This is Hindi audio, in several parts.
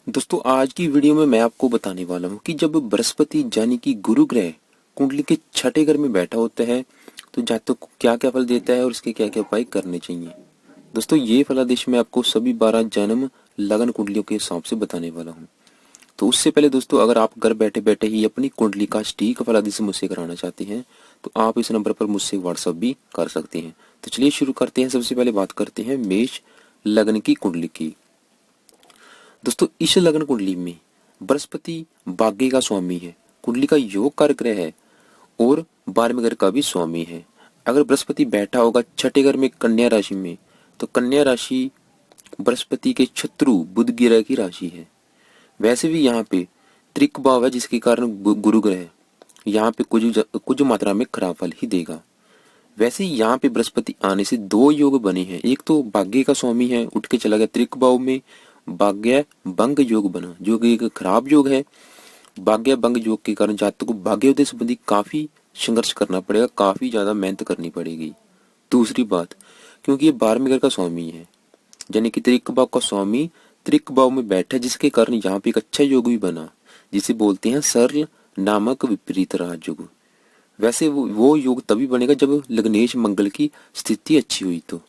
दोस्तों आज की वीडियो में मैं आपको बताने वाला हूँ कि जब बृहस्पति यानी कि गुरु ग्रह कुंडली के छठे घर में बैठा होता है तो जातक को क्या क्या फल देता है और इसके क्या क्या उपाय करने चाहिए। दोस्तों ये फलादेश मैं आपको सभी 12 जन्म लगन कुंडलियों के हिसाब से बताने वाला हूँ। तो उससे पहले दोस्तों अगर आप घर बैठे बैठे ही अपनी कुंडली का सटीक फलादेश मुझसे कराना चाहते हैं तो आप इस नंबर पर मुझसे व्हाट्सअप भी कर सकते हैं। तो चलिए शुरू करते हैं। सबसे पहले बात करते हैं मेष लग्न की कुंडली की। दोस्तों इस लग्न कुंडली में बृहस्पति भाग्य का स्वामी है, कुंडली का योग कारक ग्रह है और 12वें घर का भी स्वामी है। अगर बृहस्पति बैठा होगा छठे घर में कन्या राशि में तो कन्या राशि बृहस्पति के शत्रु बुध ग्रह की राशि है। वैसे भी यहाँ पे त्रिक भाव है जिसके कारण गुरु ग्रह यहाँ पे कुछ मात्रा में खराब फल ही देगा। वैसे ही यहाँ पे बृहस्पति आने से दो योग बने हैं। एक तो भाग्य का स्वामी है, उठ के चला गया त्रिक भाव में, भाग्य भंग योग बना जो कि एक खराब योग है। भाग्य भंग योग के कारण जातक को भाग्योदय संबंधी काफी संघर्ष करना पड़ेगा, काफी ज्यादा मेहनत करनी पड़ेगी। दूसरी बात, क्योंकि ये 12वें घर का स्वामी है यानी कि त्रिक भाव का स्वामी त्रिक भाव में बैठा जिसके कारण यहाँ पे एक अच्छा योग भी बना जिसे बोलते हैं सरल नामक विपरीत राजयोग। वैसे वो योग तभी बनेगा जब लग्नेश मंगल की स्थिति अच्छी हुई। तो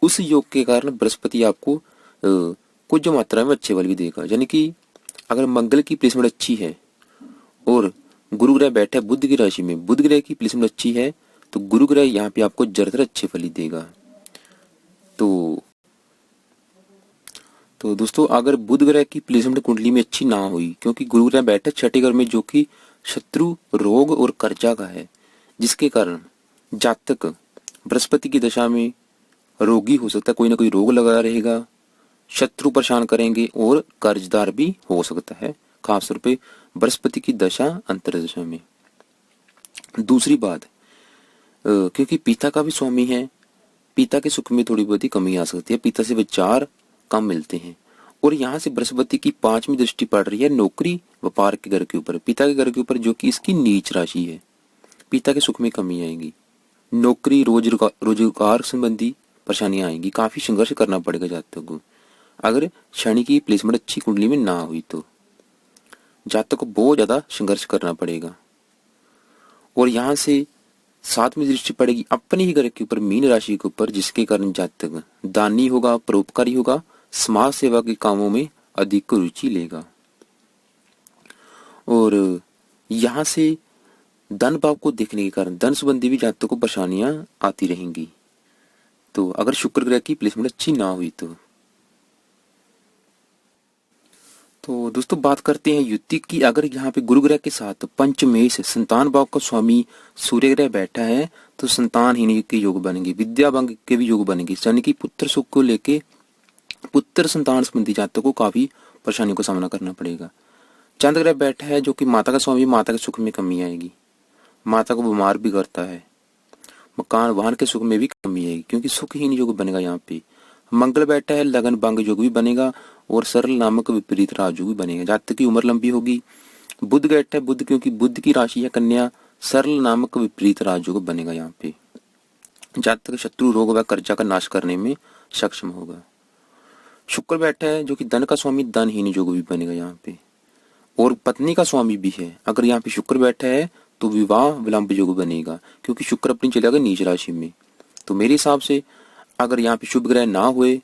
उस योग के कारण बृहस्पति आपको कुछ मात्रा में अच्छे फल भी देगा। यानी कि अगर मंगल की प्लेसमेंट अच्छी है और गुरु ग्रह बैठा है बुध की राशि में, बुध ग्रह की प्लेसमेंट अच्छी है तो गुरु ग्रह यहाँ पे आपको ज्यादातर अच्छे फल ही देगा। तो दोस्तों अगर बुध ग्रह की प्लेसमेंट कुंडली में अच्छी ना हुई, क्योंकि गुरु ग्रह बैठा छठे घर में जो कि शत्रु रोग और कर्जा का है, जिसके कारण जातक बृहस्पति की दशा में रोगी हो सकता है, कोई ना कोई रोग लगा रहेगा, शत्रु परेशान करेंगे और कर्जदार भी हो सकता है, खासतौर पे बृहस्पति की दशा अंतर्दशा में। दूसरी बात, क्योंकि पिता का भी स्वामी है, पिता के सुख में थोड़ी बहुत ही कमी आ सकती है, पिता से विचार कम मिलते हैं। और यहाँ से बृहस्पति की 5वीं दृष्टि पड़ रही है नौकरी व्यापार के घर के ऊपर, पिता के घर के ऊपर, जो कि इसकी नीच राशि है। पिता के सुख में कमी आएगी, नौकरी रोजगार संबंधी परेशानियां आएंगी, काफी संघर्ष करना पड़ेगा जातक को। अगर शनि की प्लेसमेंट अच्छी कुंडली में ना हुई तो जातक को बहुत ज्यादा संघर्ष करना पड़ेगा। और यहाँ से 7वीं दृष्टि पड़ेगी अपने ही घर के ऊपर मीन राशि के ऊपर, जिसके कारण जातक दानी होगा, परोपकारी होगा, समाज सेवा के कामों में अधिक रुचि लेगा। और यहाँ से धन भाव को देखने के कारण धन संबंधी भी जातकों को परेशानियां आती रहेंगी। तो अगर शुक्र ग्रह की प्लेसमेंट अच्छी ना हुई तो दोस्तों बात करते हैं युति की। अगर यहाँ पे गुरु ग्रह के साथ पंचमेश संतान भाव का स्वामी सूर्य ग्रह बैठा है तो संतानहीन के योग बनेंगे, विद्या भंग के भी योग बनेंगे, यानी कि पुत्र सुख को लेके पुत्र संतान संबंधी जातकों को काफी परेशानियों का सामना करना पड़ेगा। चंद्र ग्रह बैठा है जो कि माता का स्वामी, माता के सुख में कमी आएगी, माता को बीमार भी करता है, मकान वाहन के सुख में भी कमी आएगी क्योंकि सुखहीन योग बनेगा। यहाँ पे मंगल बैठा है, लगन भंग योग भी बनेगा और सरल नामक विपरीत राजयोग भी बनेगा, जातक की उम्र लंबी होगी। बुध बैठा है, बुध क्योंकि बुध की राशि है कन्या, सरल नामक विपरीत राजयोग बनेगा। यहाँ पे जातक शत्रु रोग व कर्जा का नाश करने में सक्षम होगा। शुक्र बैठा है जो कि धन का स्वामी, धनहीन योग भी बनेगा यहाँ पे, और पत्नी का स्वामी भी है। अगर यहाँ पे शुक्र बैठा है तो विवाह विलंब योग बनेगा क्योंकि शुक्र अपनी चलेगा नीच राशि में। तो मेरे हिसाब से अगर यहाँ पे शुभ ग्रह ना हुए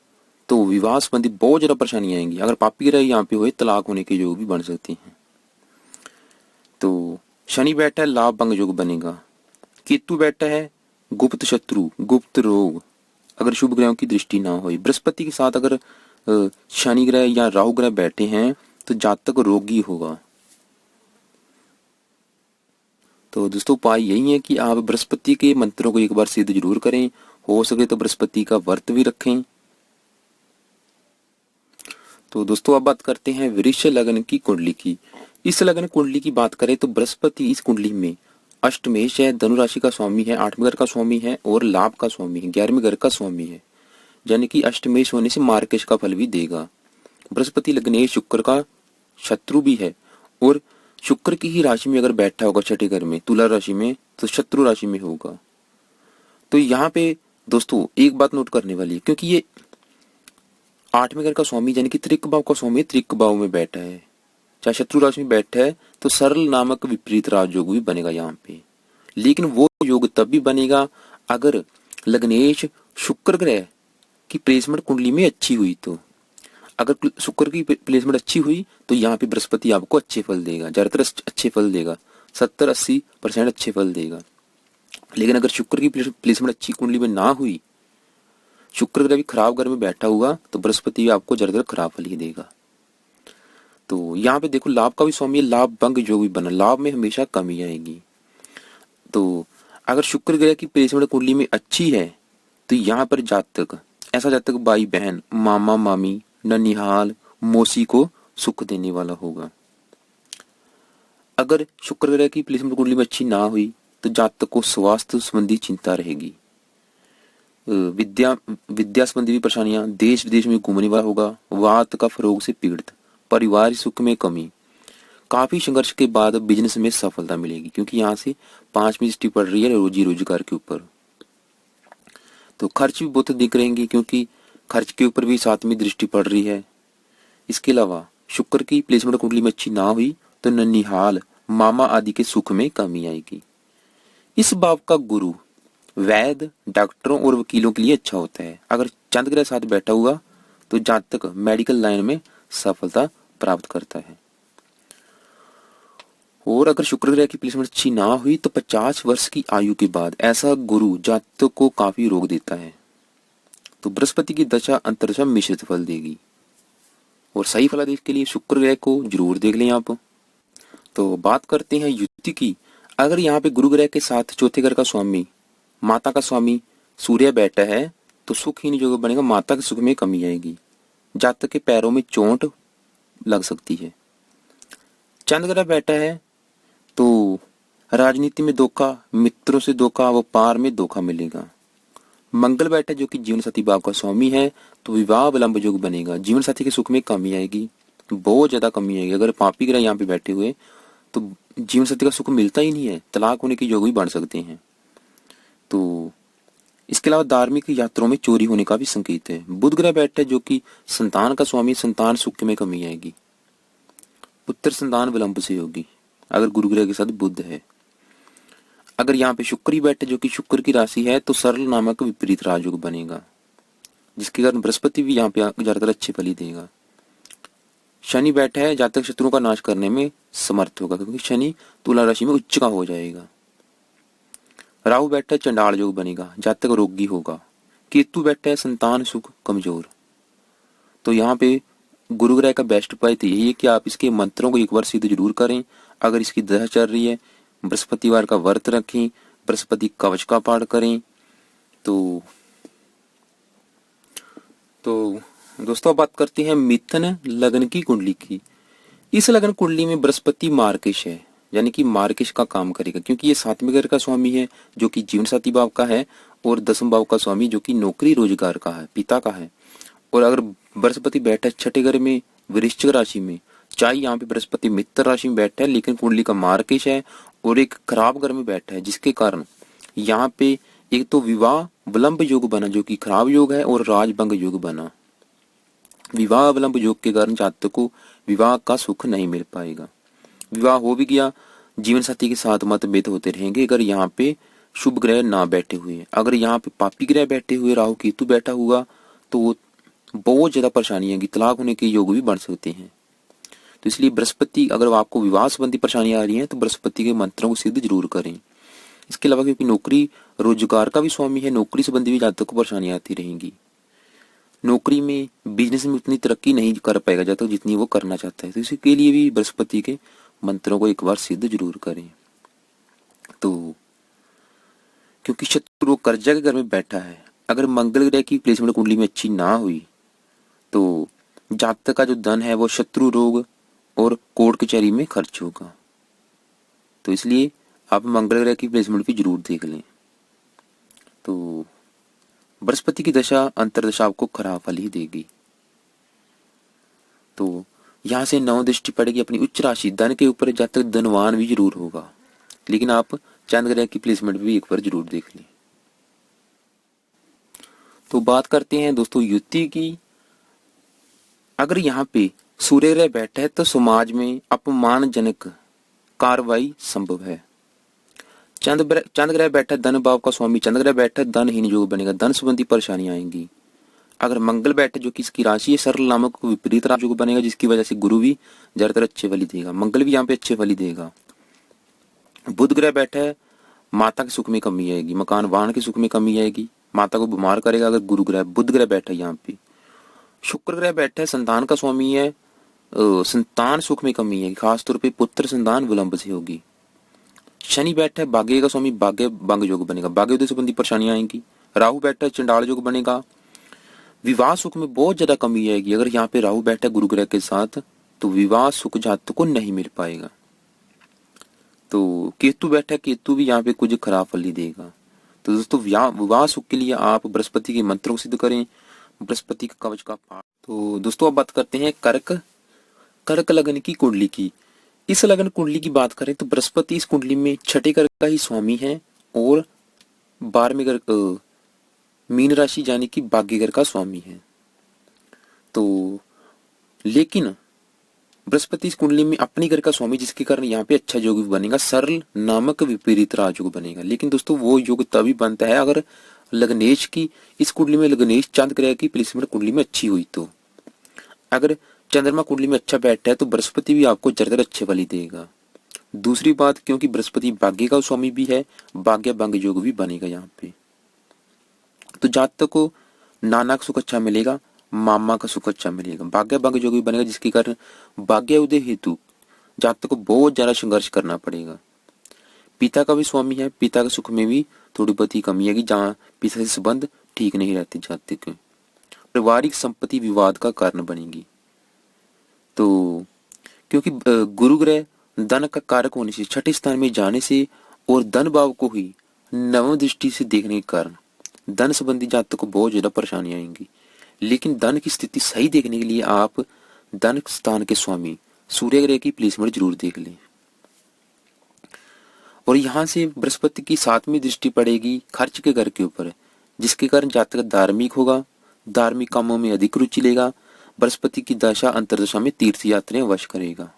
तो विवाह संबंधी बहुत ज्यादा परेशानी आएंगी। अगर पापी ग्रह यहाँ पे हुए तलाक होने के योग भी बन सकते हैं। तो शनि बैठा है, लाभ भंग योग बनेगा। केतु बैठा है, गुप्त शत्रु गुप्त रोग, अगर शुभ ग्रहों की दृष्टि ना हो। बृहस्पति के साथ अगर शनि ग्रह या राहु ग्रह बैठे हैं तो जातक रोगी होगा। तो दोस्तों उपाय यही है कि आप बृहस्पति के मंत्रों को एक बार सिद्ध जरूर करें, हो सके तो बृहस्पति का व्रत भी रखें। तो दोस्तों अब बात करते हैं वृष लग्न की कुंडली की। इस लग्न कुंडली की बात करें तो बृहस्पति इस कुंडली में अष्टमेश है, धनु राशि का स्वामी है, 8वें घर का स्वामी है और लाभ का स्वामी है, 11वें घर का स्वामी है, यानी कि अष्टमेश होने से मार्केश का फल भी देगा। बृहस्पति लग्नेश शुक्र का शत्रु भी है और शुक्र की ही राशि में अगर बैठा होगा छठे घर में तुला राशि में तो शत्रु राशि में होगा। तो यहाँ पे दोस्तों एक बात नोट करने वाली है, क्योंकि ये 8वें घर का स्वामी यानी कि त्रिक भाव का स्वामी त्रिक भाव में बैठा है, चाहे शत्रु राशि में बैठा है, तो सरल नामक विपरीत राजयोग भी बनेगा यहाँ पे। लेकिन वो योग तब भी बनेगा अगर लग्नेश शुक्र ग्रह की प्लेसमेंट कुंडली में अच्छी हुई। तो अगर शुक्र की प्लेसमेंट अच्छी हुई तो यहाँ पे बृहस्पति आपको अच्छे फल देगा, ज्यादातर अच्छे फल देगा, 70-80% अच्छे फल देगा। लेकिन अगर शुक्र की प्लेसमेंट अच्छी कुंडली में ना हुई, शुक्र ग्रह भी खराब घर में बैठा हुआ, तो बृहस्पति आपको ज्यादातर खराब फल ही देगा। तो यहाँ पे देखो लाभ का भी स्वामी है, लाभ भंग जो भी बना, लाभ में हमेशा कमी आएगी। तो अगर शुक्र ग्रह की प्लेसमेंट कुंडली में अच्छी है तो यहाँ पर जातक, ऐसा जातक भाई बहन, मामा मामी, ननिहाल, मौसी को सुख देने वाला होगा। अगर शुक्र ग्रह की प्लेसमेंट कुंडली में अच्छी ना हुई तो जातक को स्वास्थ्य संबंधी चिंता रहेगी, विद्या विद्या संबंधी भी परेशानियां, देश विदेश में घूमने वाला होगा, वात का रोग से पीड़ित, परिवार सुख में कमी, काफी संघर्ष के बाद बिजनेस में सफलता मिलेगी, क्योंकि यहाँ से 5वीं दृष्टि पड़ रही है रोजी रोजगार के ऊपर। तो खर्च भी बहुत दिख रहेंगे, क्योंकि खर्च के ऊपर भी 7वीं दृष्टि पड़ रही है। इसके अलावा शुक्र की प्लेसमेंट कुंडली में अच्छी ना हुई तो ननिहाल, मामा आदि के सुख में कमी आएगी। इस भाव का गुरु वैद्य, डॉक्टरों और वकीलों के लिए अच्छा होता है। अगर चंद्र ग्रह साथ बैठा हुआ तो जातक मेडिकल लाइन में सफलता प्राप्त करता है। और अगर शुक्र ग्रह की प्लेसमेंट अच्छी ना हुई तो 50 वर्ष की आयु के बाद ऐसा गुरु जातक को काफी रोग देता है। तो बृहस्पति की दशा अंतर्दशा मिश्रित फल देगी। और सही फलादेश के लिए शुक्र ग्रह को जरूर देख लें आप। तो बात करते हैं युति की। अगर यहाँ पे गुरु ग्रह के साथ चौथे घर का स्वामी, माता का स्वामी सूर्य बैठा है तो सुखहीन योग बनेगा, माता के सुख में कमी आएगी, जातक के पैरों में चोट लग सकती है। चंद्र ग्रह बैठा है तो राजनीति में धोखा, मित्रों से धोखा, व्यापार में धोखा मिलेगा। मंगल बैठा जो कि जीवन साथी भाव का स्वामी है तो विवाह विलंब योग बनेगा, जीवन साथी के सुख में कमी आएगी, बहुत ज्यादा कमी आएगी। अगर पापी ग्रह यहाँ पे बैठे हुए तो जीवन साथी का सुख मिलता ही नहीं है, तलाक होने के योग भी बढ़ सकते हैं। तो इसके अलावा धार्मिक यात्राओं में चोरी होने का भी संकेत है। बुध ग्रह बैठा है जो कि संतान का स्वामी, संतान सुख में कमी आएगी, पुत्र संतान विलंब से होगी अगर गुरु ग्रह के साथ बुध है। अगर यहाँ पे शुक्र ही बैठे जो कि शुक्र की राशि है तो सरल नामक विपरीत राजयोग बनेगा, जिसके कारण बृहस्पति भी यहाँ पे ज्यादातर अच्छे फल ही देगा। शनि बैठा है, जातक शत्रुओं का नाश करने में समर्थ होगा, क्योंकि शनि तुला राशि में उच्च का हो जाएगा। राहु बैठा है, चंडाल योग बनेगा, जातक रोगी होगा। केतु बैठा है, संतान सुख कमजोर। तो यहाँ पे गुरु ग्रह का बेस्ट उपाय तो यही है कि आप इसके मंत्रों को एक बार सिद्ध जरूर करें। अगर इसकी दशा चल रही है, बृहस्पतिवार का व्रत रखें, बृहस्पति कवच का पाठ करें। तो दोस्तों बात करते हैं मिथुन लग्न की कुंडली की। इस लग्न कुंडली में बृहस्पति मार्केश है, यानी कि मार्केश का काम करेगा, क्योंकि ये 7वें घर का स्वामी है जो कि जीवन साथी भाव का है, और 10वें भाव का स्वामी जो कि नौकरी रोजगार का है, पिता का है। और अगर बृहस्पति बैठा है छठे घर में वृश्चिक राशि में, चाहे यहाँ पे बृहस्पति मित्र राशि में बैठा है लेकिन कुंडली का मार्केश है और एक खराब घर में बैठा है, जिसके कारण यहाँ पे एक तो विवाह विलंब योग बना जो कि खराब योग है, और राजभंग योग बना। विवाह विलंब योग के कारण जातक को विवाह का सुख नहीं मिल पाएगा। विवाह हो भी गया, जीवन साथी के साथ मतभेद होते रहेंगे अगर यहाँ पे शुभ ग्रह ना बैठे हुए। अगर यहाँ पे पापी ग्रह बैठे हुए, राहु केतु बैठा हुआ, तो बहुत ज्यादा परेशानी आएगी, तलाक होने के योग भी बढ़ सकते हैं। तो इसलिए बृहस्पति, अगर आपको विवाह संबंधी परेशानी आ रही है तो बृहस्पति के मंत्रों को सिद्ध जरूर करें। इसके अलावा क्योंकि नौकरी रोजगार का भी स्वामी है, नौकरी संबंधी भी जातक को परेशानी आती रहेंगी। नौकरी में, बिजनेस में उतनी तरक्की नहीं कर पाएगा जातक जितनी वो करना चाहता है। तो इसके लिए भी बृहस्पति के मंत्रों को एक बार सिद्ध जरूर करें। तो क्योंकि शत्रु कर्जा के घर में बैठा है, अगर मंगल ग्रह की प्लेसमेंट कुंडली में अच्छी ना हुई तो जातक का जो धन है वो शत्रु रोग और कोर्ट कचहरी में खर्च होगा। तो इसलिए आप मंगल ग्रह की प्लेसमेंट भी जरूर देख लें। तो बृहस्पति की दशा अंतरदशा आपको खराब फल ही देगी। तो यहाँ से 9 दृष्टि पड़ेगी अपनी उच्च राशि धन के ऊपर, जातक धनवान भी जरूर होगा, लेकिन आप चंद्र ग्रह की प्लेसमेंट भी एक बार जरूर देख लें। तो बात करते हैं दोस्तों युति की। अगर यहाँ पे सूर्य ग्रह बैठा है तो समाज में अपमानजनक कार्रवाई संभव है। चंद्र ग्रह बैठा है, धन भाव का स्वामी चंद्र ग्रह बैठा है, धनहीन योग बनेगा, धन संबंधी परेशानियां आएंगी। अगर मंगल बैठे जो कि इसकी राशि है सरल नामक विपरीत राजयोग बनेगा, जिसकी वजह से गुरु भी ज्यादातर अच्छे फल ही देगा, मंगल भी यहाँ पे अच्छे फल ही देगा। बुध ग्रह बैठा है, माता के सुख में कमी आएगी, मकान वाहन के सुख में कमी आएगी, माता को बीमार करेगा अगर गुरु ग्रह बुध ग्रह बैठा है यहाँ पे। शुक्र ग्रह बैठा है, संतान का स्वामी है, संतान सुख में कमी है, खासतौर पे पुत्र संतान विलंब से होगी। शनि बैठा है, भाग्य का स्वामी, भाग्य भंग योग बनेगा, भाग्य उदय संबंधी परेशानियां आएंगी। राहु बैठा है, चंडाल योग बनेगा, विवाह सुख में बहुत ज्यादा कमी आएगी। अगर यहाँ पे राहु बैठा है गुरु ग्रह के साथ तो विवाह सुख जातक को नहीं मिल पाएगा। तो केतु बैठा है, केतु भी यहाँ पे कुछ खराब फल ही देगा। तो दोस्तों विवाह सुख के लिए आप बृहस्पति के मंत्र को सिद्ध करें, बृहस्पति के कवच का पाठ। तो दोस्तों अब बात करते हैं कर्क लगन की कुंडली की। इस लगन कुंडली की बात करें तो बृहस्पति इस कुंडली में छठे घर का ही स्वामी है और 12वें घर मीन राशि यानी कि भाग्य घर का स्वामी है। तो लेकिन बृहस्पति इस कुंडली में अपनी घर का स्वामी, जिसके कारण यहाँ पे अच्छा योग बनेगा, सरल नामक विपरीत राजयोग बनेगा। लेकिन दोस्तों वो योग तभी बनता है अगर लग्नेश की इस कुंडली में लग्नेश चांद ग्रह की प्लेसमेंट कुंडली में अच्छी हुई। तो अगर चंद्रमा कुंडली में अच्छा बैठा है तो बृहस्पति भी आपको ज्यादातर अच्छे फल ही देगा। दूसरी बात, क्योंकि बृहस्पति भाग्य का स्वामी भी है, भाग्य भंग योग भी बनेगा यहाँ पे। तो जातक को नाना का सुख अच्छा मिलेगा, मामा का सुख अच्छा मिलेगा, भाग्य भंग योग भी बनेगा, जिसके कारण भाग्य उदय हेतु जातक को बहुत ज्यादा संघर्ष करना पड़ेगा। पिता का भी स्वामी है, पिता के सुख में भी थोड़ी बहुत ही कमी है कि जहाँ पिता से संबंध ठीक नहीं रहते जातक के। पारिवारिक संपत्ति विवाद का कारण बनेगी। तो क्योंकि गुरु ग्रह धन का कारक होने से, छठे स्थान में जाने से और धन भाव को ही नवम दृष्टि से देखने के कारण धन संबंधी जातक को बहुत ज्यादा परेशानी आएंगी। लेकिन धन की स्थिति सही देखने के लिए आप धन स्थान के स्वामी सूर्य ग्रह की प्लेसमेंट जरूर देख लें। और यहाँ से बृहस्पति की 7वीं दृष्टि पड़ेगी खर्च के घर के ऊपर, जिसके कारण जातक धार्मिक होगा, धार्मिक कामों में अधिक रुचि लेगा। बृहस्पति की दशा अंतरदशा में तीर्थ यात्राएं वश करेगा,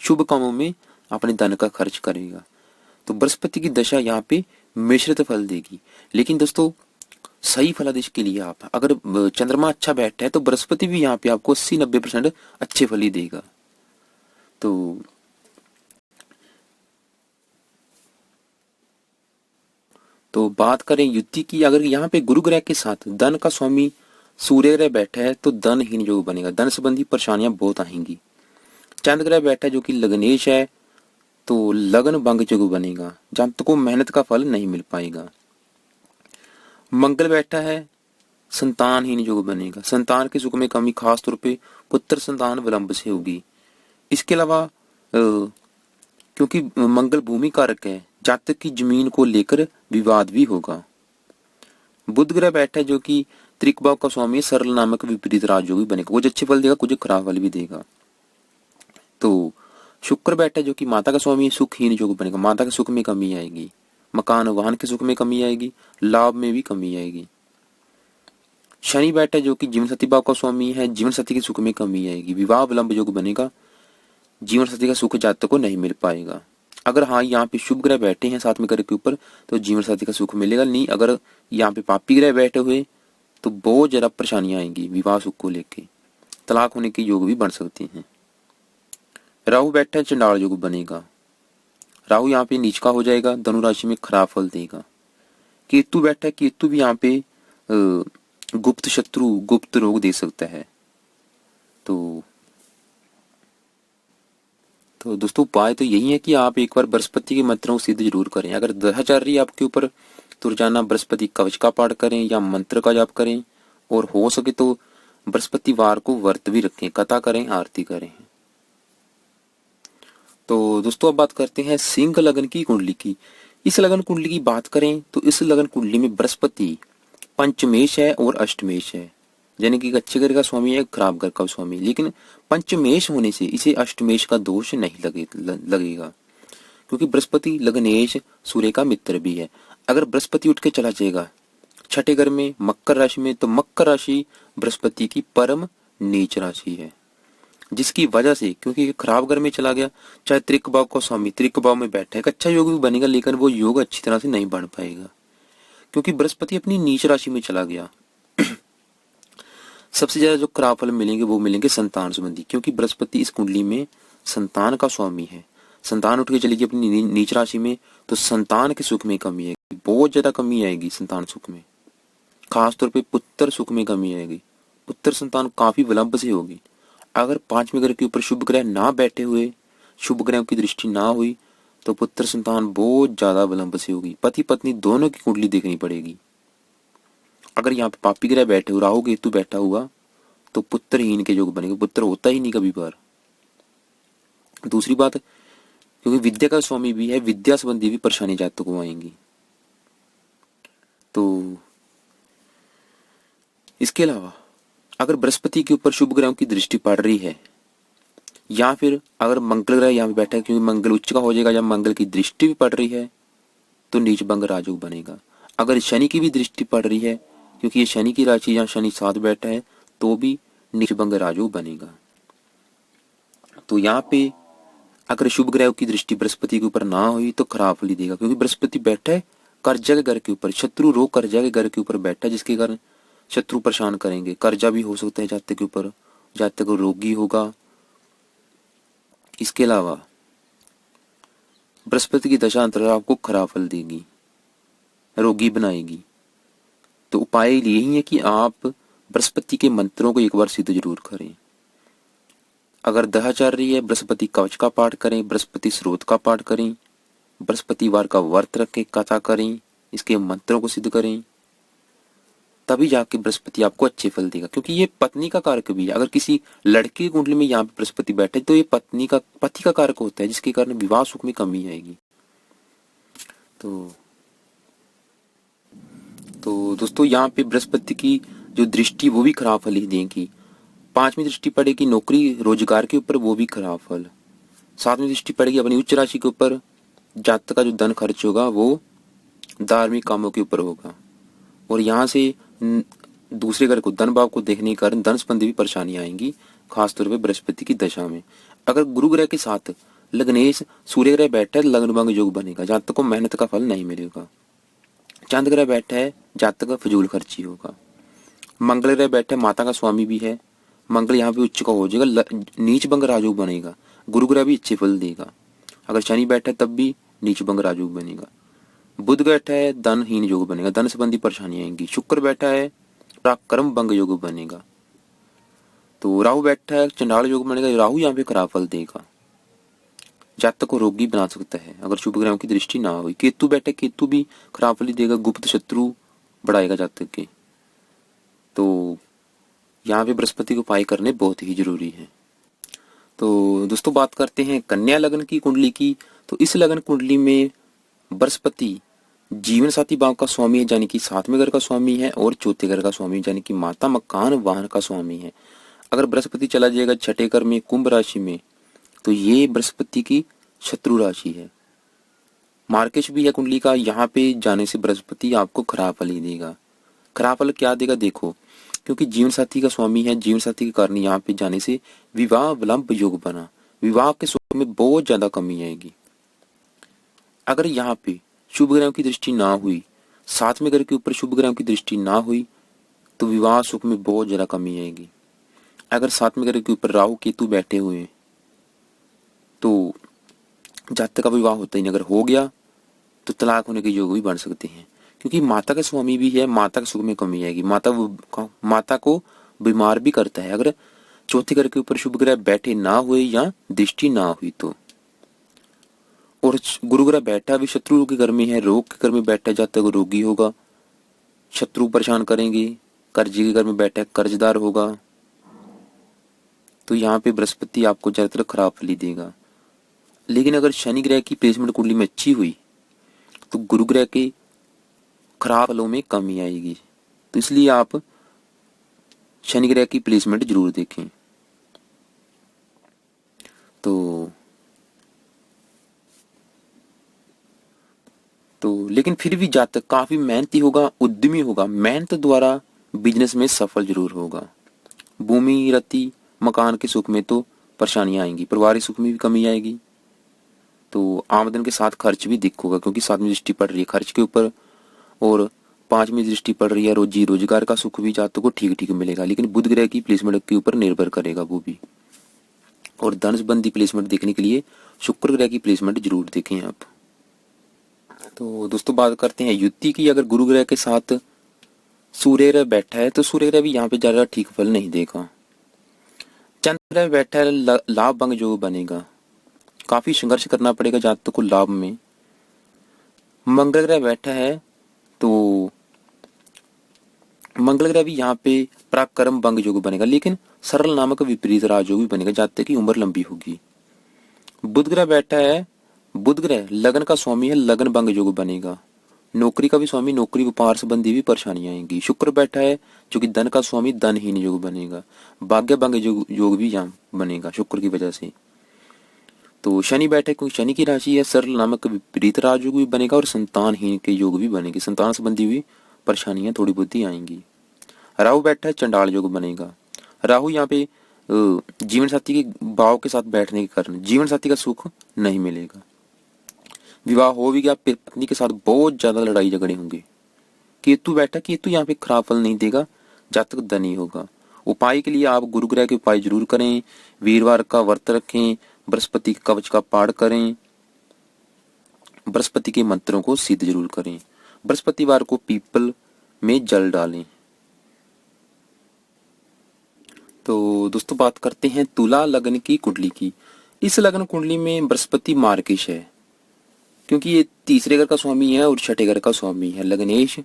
शुभ कामों में अपने धन का खर्च करेगा। तो बृहस्पति की दशा यहाँ पे मिश्रित फल देगी। लेकिन दोस्तों सही फलादेश के लिए आप अगर चंद्रमा अच्छा बैठा है तो बृहस्पति भी यहाँ पे आपको 80-90% अच्छे फल ही देगा। तो बात करें युति की, अगर यहाँ पे गुरु ग्रह के साथ धन का स्वामी सूर्य ग्रह बैठा है तो धनहीन योग बनेगा, धन संबंधी परेशानियां बहुत आएंगी। चंद्र ग्रह बैठा है जो कि लग्नेश है तो लगन भंग योग बनेगा, जातक को मेहनत का फल नहीं मिल पाएगा। मंगल बैठा है, संतानहीन योग बनेगा, संतान के सुख में कमी, खासतौर पे पुत्र संतान विलंब से होगी। इसके अलावा क्योंकि मंगल भूमि कारक है, जातक की जमीन को लेकर विवाद भी होगा। बुध ग्रह बैठा है जो कि त्रिक भाव का स्वामी है, सरल नामक विपरीत राजयोग भी बनेगा, कुछ अच्छे फल देगा, कुछ खराब फल भी देगा। तो शुक्र बैठा है जो कि माता का स्वामी है, सुखहीन योग बनेगा, माता के सुख में कमी आएगी, मकान वाहन के सुख में कमी आएगी, लाभ में भी कमी आएगी। शनि बैठा है जो कि जीवन साथी भाव का स्वामी है, जीवन साथी के सुख में कमी आएगी, विवाह विलंब योग बनेगा, जीवन साथी का सुख जातक को नहीं मिल पाएगा। अगर हाँ यहाँ पे शुभ ग्रह बैठे हैं 7वें घर के ऊपर तो जीवन साथी का सुख मिलेगा। नहीं अगर यहाँ पे पापी ग्रह बैठे हुए तो बहुत ज्यादा परेशानियां आएंगी, विवाह सुख को लेके तलाक होने के योग भी बन सकते हैं। राहु बैठा है, चंडाल योग बनेगा, राहु यहाँ पे नीच का हो जाएगा, धनु राशि में खराब फल देगा। केतु बैठा है, केतु भी यहाँ पे गुप्त शत्रु गुप्त रोग दे सकता है। तो दोस्तों उपाय तो यही है कि आप एक बार बृहस्पति के मंत्रों को सिद्ध जरूर करें। अगर दशा चल रही है आपके ऊपर तो रोजाना बृहस्पति कवच का पाठ करें या मंत्र का जाप करें, और हो सके तो बृहस्पतिवार को व्रत भी रखें, कथा करें, आरती करें। तो दोस्तों अब बात करते हैं सिंह लगन की कुंडली की। इस लगन कुंडली की बात करें तो इस लगन कुंडली में बृहस्पति पंचमेश है और अष्टमेश है, यानी कि अच्छे घर का स्वामी है, खराब घर का स्वामी। लेकिन पंचमेश होने से इसे अष्टमेश का दोष नहीं लगेगा, क्योंकि बृहस्पति लग्नेश सूर्य का मित्र भी है। अगर बृहस्पति उठ के चला जाएगा छठे घर में मकर राशि में तो मकर राशि बृहस्पति की परम नीच राशि है, जिसकी वजह से क्योंकि ये खराब घर में चला गया, चाहे त्रिक भाव का स्वामी त्रिक भाव में बैठा है, एक अच्छा योग भी बनेगा लेकिन वो योग अच्छी तरह से नहीं बढ़ पाएगा क्योंकि बृहस्पति अपनी नीच राशि में चला गया। सबसे ज्यादा जो खराब फल मिलेंगे वो मिलेंगे संतान संबंधी, क्योंकि बृहस्पति इस कुंडली में संतान का स्वामी है। संतान उठ के चलेगी अपनी नीच राशि में तो संतान के सुख में कमी आएगी, बहुत ज्यादा कमी आएगी संतान सुख में, खासतौर पे पुत्र सुख में कमी आएगी, पुत्र संतान काफी विलंब से होगी। अगर पांचवें ग्रह के ऊपर शुभ ग्रह ना बैठे हुए, शुभ ग्रहों की दृष्टि ना हुई तो पुत्र संतान बहुत ज्यादा विलंब से होगी, पति पत्नी दोनों की कुंडली देखनी पड़ेगी। अगर यहाँ पे पापी ग्रह बैठे हो, राहु केतु बैठा हुआ तो पुत्रहीन के योग बनेगा, पुत्र होता ही नहीं कभी बार। दूसरी बात, क्योंकि विद्या का स्वामी भी है, विद्या संबंधी भी परेशानी जातकों को आएंगी। तो इसके अलावा अगर बृहस्पति के ऊपर शुभ ग्रहों की दृष्टि पड़ रही है या फिर अगर मंगल ग्रह यहाँ पे बैठा है, क्योंकि मंगल उच्च का हो जाएगा, जब मंगल की दृष्टि भी पड़ रही है तो नीच भंग राजयोग बनेगा। अगर शनि की भी दृष्टि पड़ रही है, क्योंकि ये शनि की राशि यहाँ शनि साथ बैठा है, तो भी नीच भंग राजयोग बनेगा। तो यहाँ पे अगर शुभ ग्रह की दृष्टि बृहस्पति के ऊपर ना हुई तो खराब फल देगा, क्योंकि बृहस्पति बैठा है कर्जा के घर के ऊपर, शत्रु रोग कर्जा के घर के ऊपर बैठा है, जिसके कारण शत्रु परेशान करेंगे, कर्जा भी हो सकता है जातक के ऊपर, जातक रोगी होगा। इसके अलावा बृहस्पति की दशा अंतर आपको खराब फल देगी, रोगी बनाएगी। तो उपाय यही है कि आप बृहस्पति के मंत्रों को एक बार सिद्ध जरूर करें। अगर दशा चल रही है, बृहस्पति कवच का पाठ करें, बृहस्पति स्रोत का पाठ करें, बृहस्पतिवार का व्रत रख के कथा करें, इसके मंत्रों को सिद्ध करें, तभी जाके बृहस्पति आपको अच्छे फल देगा। क्योंकि ये पत्नी का कारक भी है। अगर किसी लड़के की कुंडली में यहाँ पे बृहस्पति बैठे तो ये पति का कारक होता है, जिसके कारण विवाह सुख में कमी आएगी। तो दोस्तों यहाँ पे बृहस्पति की जो दृष्टि वो भी खराब फल ही देगी। पांचवी दृष्टि पड़ेगी नौकरी रोजगार के ऊपर, वो भी खराब फल। सातवीं दृष्टि पड़ेगी अपनी उच्च राशि के ऊपर, जातक का जो धन खर्च होगा वो धार्मिक कामों के ऊपर होगा। और यहाँ से दूसरे घर को धन भाव को देखने के कारण धन संबंधी भी परेशानियां आएंगी, खासतौर पर बृहस्पति की दशा में। अगर गुरु ग्रह के साथ लग्नेश सूर्य ग्रह बैठा है, लग्न भंग योग बनेगा, जातक को मेहनत का फल नहीं मिलेगा। चंद्र ग्रह बैठा है, जातक का फजूल खर्ची होगा। मंगल ग्रह बैठा है, माता का स्वामी भी है, मंगल यहाँ पे उच्च का हो जाएगा, नीच भंग राजयोग बनेगा। गुरु ग्रह भी अच्छे फल देगा। अगर शनि बैठा है तब भी नीच भंग राजयोग बनेगा। बुध बैठा है, धनहीन योग बनेगा, धन संबंधी परेशानी आएंगी। शुक्र बैठा है, पराक्रम भंग योग बनेगा। तो राहु बैठा है, चंडाल योग बनेगा, राहु यहाँ पे खराब फल देगा, जातक को रोगी बना सकता है अगर शुभ ग्रहों की दृष्टि ना हुई। केतु बैठे, केतु भी खराब फल देगा, गुप्त शत्रु बढ़ाएगा जातक के। तो यहाँ पे बृहस्पति को उपाय करने बहुत ही जरूरी है। तो दोस्तों बात करते हैं कन्या लग्न की कुंडली की। तो इस लग्न कुंडली में बृहस्पति जीवन साथी भाव का स्वामी है, यानी कि सातवें घर का स्वामी है, और चौथे घर का स्वामी यानी कि माता मकान वाहन का स्वामी है। अगर बृहस्पति चला जाएगा छठे घर में कुंभ राशि में तो ये बृहस्पति की शत्रु राशि है, मार्केश भी है कुंडली का। यहाँ पे जाने से बृहस्पति आपको खराब फल ही देगा। खराब फल क्या देगा देखो, क्योंकि जीवन साथी का स्वामी है, जीवन साथी के कारण यहाँ पे जाने से विवाह विलंब योग बना, विवाह के सुख में बहुत ज्यादा कमी आएगी। अगर यहाँ पे शुभ ग्रहों की दृष्टि ना हुई, सातवें घर के ऊपर शुभ ग्रहों की दृष्टि ना हुई तो विवाह सुख में बहुत ज्यादा कमी आएगी। अगर सातवें घर के ऊपर राहु केतु बैठे हुए हैं तो जातक का विवाह होता ही नहीं, अगर हो गया तो तलाक होने के योग भी बन सकते हैं, क्योंकि माता का स्वामी भी है, माता के सुख में कमी आएगी, माता को बीमार भी करता है अगर चौथे घर के ऊपर शुभ ग्रह बैठे ना हुए या दृष्टि ना हुई तो। और गुरु ग्रह बैठा भी शत्रु के घर में है, रोग के घर में बैठा जातक रोगी होगा, शत्रु परेशान करेंगे। कर्जे के घर में बैठा कर्जदार होगा। तो यहाँ पे बृहस्पति आपको ज्यादातर खराब फल देगा। लेकिन अगर शनि ग्रह की प्लेसमेंट कुंडली में अच्छी हुई तो गुरु ग्रह के खराब फलों में कमी आएगी। तो इसलिए आप शनि ग्रह की प्लेसमेंट जरूर देखें। तो लेकिन फिर भी जातक काफी मेहनती होगा, उद्यमी होगा, मेहनत द्वारा बिजनेस में सफल जरूर होगा। भूमि, रति, मकान के सुख में तो परेशानियां आएंगी, पारिवारिक सुख में भी कमी आएगी। तो आमदन के साथ खर्च भी दिख होगा, क्योंकि 7वीं दृष्टि पड़ रही है खर्च के ऊपर, और 5वीं दृष्टि पड़ रही है रोजी रोजगार का सुख भी जातकों को ठीक ठीक मिलेगा, लेकिन बुध ग्रह की प्लेसमेंट के ऊपर निर्भर करेगा वो भी। और धन संबंधी प्लेसमेंट देखने के लिए शुक्र ग्रह की प्लेसमेंट जरूर देखें आप। तो दोस्तों बात करते हैं युति की। अगर गुरु ग्रह के साथ सूर्य ग्रह बैठा है तो सूर्य ग्रह भी यहाँ पे ज्यादा ठीक फल नहीं देगा। चंद्र ग्रह बैठा है, लाभ भंग जो बनेगा, काफी संघर्ष करना पड़ेगा जातक को लाभ में। मंगल ग्रह बैठा है तो मंगल ग्रह भी यहाँ पे पराक्रम भंग योग बनेगा, लेकिन सरल नामक विपरीत राजयोग भी बनेगा, जातक की उम्र लंबी होगी। बुध ग्रह बैठा है, बुध ग्रह लगन का स्वामी है, लगन भंग योग बनेगा। नौकरी का भी स्वामी, नौकरी व्यापार संबंधी भी परेशानियां आएंगी। शुक्र बैठा है जो कि धन का स्वामी, धनहीन योग बनेगा। भाग्य भंग योग भी यहाँ बनेगा शुक्र की वजह से। तो शनि बैठा है क्योंकि शनि की राशि है, सरल नामक विपरीत राजयोग भी बनेगा और संतानहीन के योग भी बनेंगे, संतान संबंधी भी परेशानियां थोड़ी बहुत ही आएंगी। राहु बैठा है, चंडाल योग बनेगा। राहु यहाँ पे जीवन साथी के भाव के साथ बैठने के कारण जीवन साथी का सुख नहीं मिलेगा। विवाह हो भी गया, पत्नी के साथ बहुत ज्यादा लड़ाई झगड़े होंगे। केतु बैठा, केतु यहाँ पे खराब फल नहीं देगा, जातक धनी होगा। उपाय के लिए आप गुरु ग्रह के उपाय जरूर करें, वीरवार का व्रत रखें, बृहस्पति कवच का पाठ करें, बृहस्पति के मंत्रों को सिद्ध जरूर करें, बृहस्पतिवार को पीपल में जल डालें। तो दोस्तों बात करते हैं तुला लग्न की कुंडली की। इस लग्न कुंडली में बृहस्पति मार्गेश है, क्योंकि ये तीसरे घर का स्वामी है और छठे घर का स्वामी है। लग्नेश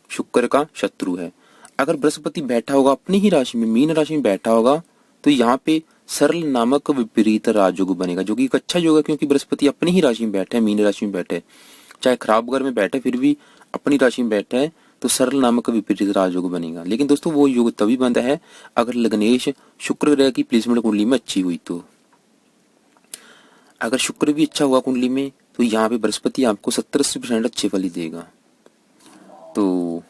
शुक्र का शत्रु है। अगर बृहस्पति बैठा होगा अपनी ही राशि में, मीन राशि में बैठा होगा, तो यहाँ पे सरल नामक विपरीत राजयोग बनेगा, जो कि एक अच्छा योग है, क्योंकि बृहस्पति अपनी ही राशि में बैठा है, मीन राशि में बैठा है। चाहे खराब घर में बैठे फिर भी अपनी राशि में बैठा है, तो सरल नामक विपरीत राजयोग बनेगा। लेकिन दोस्तों वो योग तभी बनता है अगर लग्नेश शुक्र ग्रह की प्लेसमेंट कुंडली में अच्छी हुई। तो अगर शुक्र भी अच्छा हुआ कुंडली में, तो यहाँ पे बृहस्पति आपको 70-80% अच्छे फल ही देगा। तो